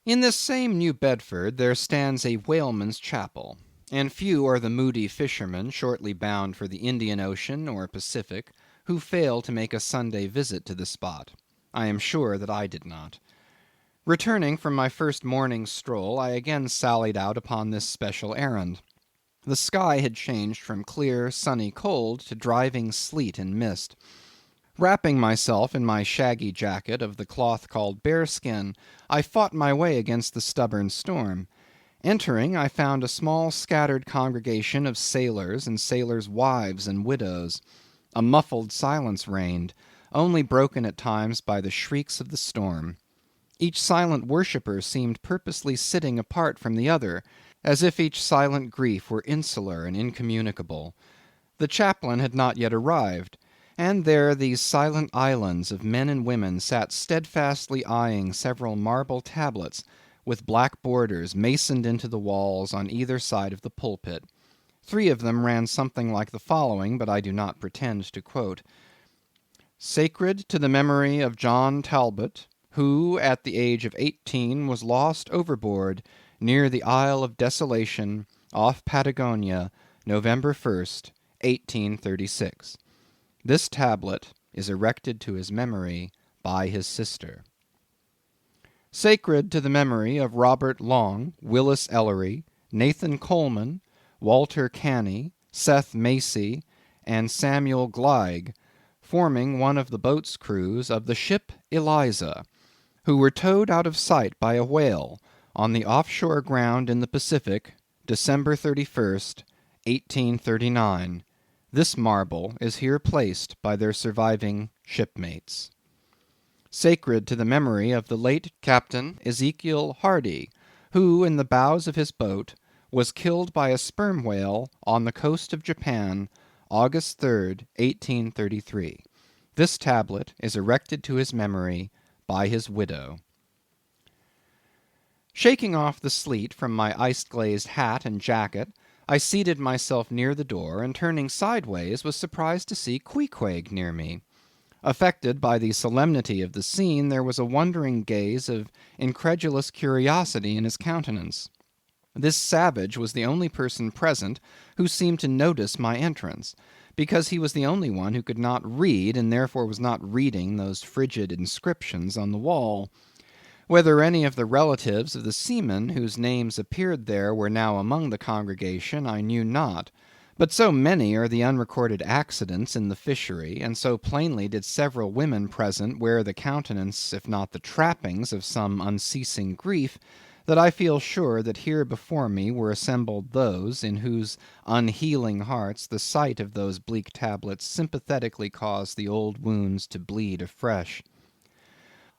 In this same New Bedford there stands a whaleman's chapel, and few are the moody fishermen shortly bound for the Indian Ocean or Pacific who fail to make a Sunday visit to the spot. I am sure that I did not. Returning from my first morning stroll, I again sallied out upon this special errand. The sky had changed from clear, sunny cold to driving sleet and mist. Wrapping myself in my shaggy jacket of the cloth called bearskin, I fought my way against the stubborn storm. Entering, I found a small scattered congregation of sailors and sailors' wives and widows. A muffled silence reigned, only broken at times by the shrieks of the storm. Each silent worshipper seemed purposely sitting apart from the other, as if each silent grief were insular and incommunicable. The chaplain had not yet arrived, and there these silent islands of men and women sat steadfastly eyeing several marble tablets with black borders masoned into the walls on either side of the pulpit. 3 of them ran something like the following, but I do not pretend to quote. Sacred to the memory of John Talbot, who at the age of 18 was lost overboard near the Isle of Desolation off Patagonia, November 1st, 1836. This tablet is erected to his memory by his sister. Sacred to the memory of Robert Long, Willis Ellery, Nathan Coleman, Walter Canny, Seth Macy, and Samuel Gleig, forming one of the boat's crews of the ship Eliza, who were towed out of sight by a whale on the offshore ground in the Pacific, December 31st, 1839. This marble is here placed by their surviving shipmates. Sacred to the memory of the late Captain Ezekiel Hardy, who, in the bows of his boat, was killed by a sperm whale on the coast of Japan, August 3rd, 1833. This tablet is erected to his memory by his widow. Shaking off the sleet from my ice-glazed hat and jacket, I seated myself near the door, and turning sideways was surprised to see Queequeg near me. Affected by the solemnity of the scene, there was a wondering gaze of incredulous curiosity in his countenance. This savage was the only person present who seemed to notice my entrance, because he was the only one who could not read, and therefore was not reading those frigid inscriptions on the wall. Whether any of the relatives of the seamen whose names appeared there were now among the congregation, I knew not. But so many are the unrecorded accidents in the fishery, and so plainly did several women present wear the countenance, if not the trappings, of some unceasing grief, that I feel sure that here before me were assembled those, in whose unhealing hearts the sight of those bleak tablets sympathetically caused the old wounds to bleed afresh.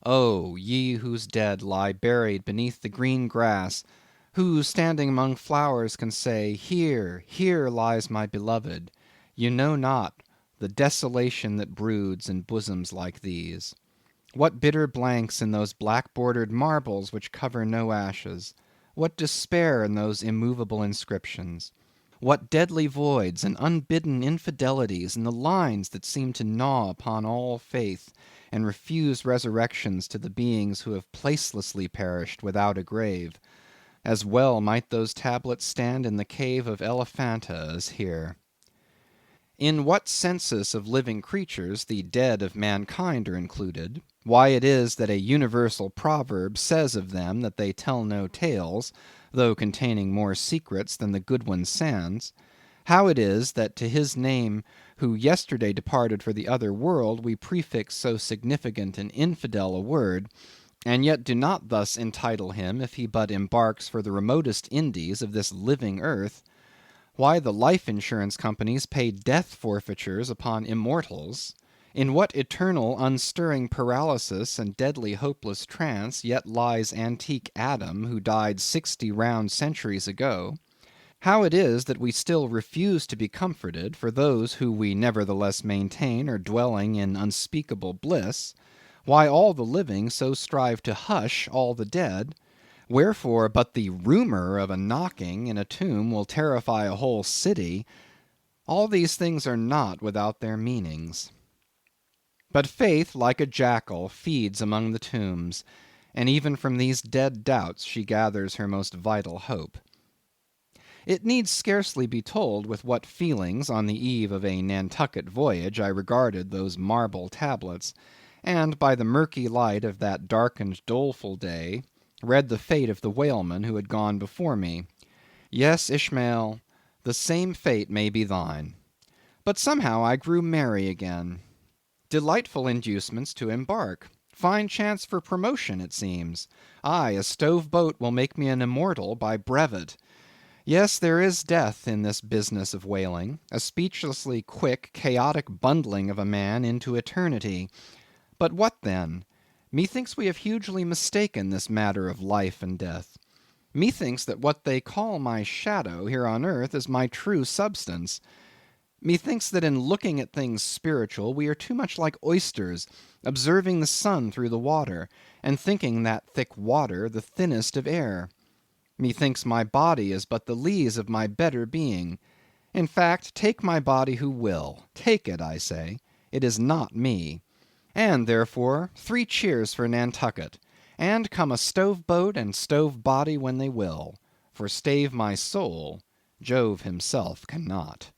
Oh, ye whose dead lie buried beneath the green grass, who, standing among flowers, can say, Here, here lies my beloved, you know not the desolation that broods in bosoms like these. What bitter blanks in those black-bordered marbles which cover no ashes! What despair in those immovable inscriptions! What deadly voids and unbidden infidelities in the lines that seem to gnaw upon all faith, and refuse resurrections to the beings who have placelessly perished without a grave! As well might those tablets stand in the cave of Elephanta as here. In what census of living creatures the dead of mankind are included, why it is that a universal proverb says of them that they tell no tales, though containing more secrets than the Goodwin Sands, how it is that to his name who yesterday departed for the other world we prefix so significant and infidel a word, and yet do not thus entitle him if he but embarks for the remotest Indies of this living earth, why the life insurance companies pay death forfeitures upon immortals, in what eternal unstirring paralysis and deadly hopeless trance yet lies antique Adam who died 60 round centuries ago, how it is that we still refuse to be comforted for those who we nevertheless maintain are dwelling in unspeakable bliss, why all the living so strive to hush all the dead, wherefore but the rumor of a knocking in a tomb will terrify a whole city, all these things are not without their meanings. But faith, like a jackal, feeds among the tombs, and even from these dead doubts she gathers her most vital hope. It needs scarcely be told with what feelings on the eve of a Nantucket voyage I regarded those marble tablets, and by the murky light of that dark and doleful day read the fate of the whalemen who had gone before me. Yes, Ishmael, the same fate may be thine. But somehow I grew merry again. Delightful inducements to embark. Fine chance for promotion, it seems. Aye, a stove boat will make me an immortal by brevet. Yes, there is death in this business of whaling, a speechlessly quick, chaotic bundling of a man into eternity. But what then? Methinks we have hugely mistaken this matter of life and death. Methinks that what they call my shadow here on earth is my true substance. Methinks that in looking at things spiritual we are too much like oysters, observing the sun through the water, and thinking that thick water the thinnest of air. Methinks my body is but the lees of my better being. In fact, take my body who will. Take it, I say. It is not me. And therefore, 3 cheers for Nantucket, and come a stove boat and stove body when they will, for stave my soul, Jove himself cannot.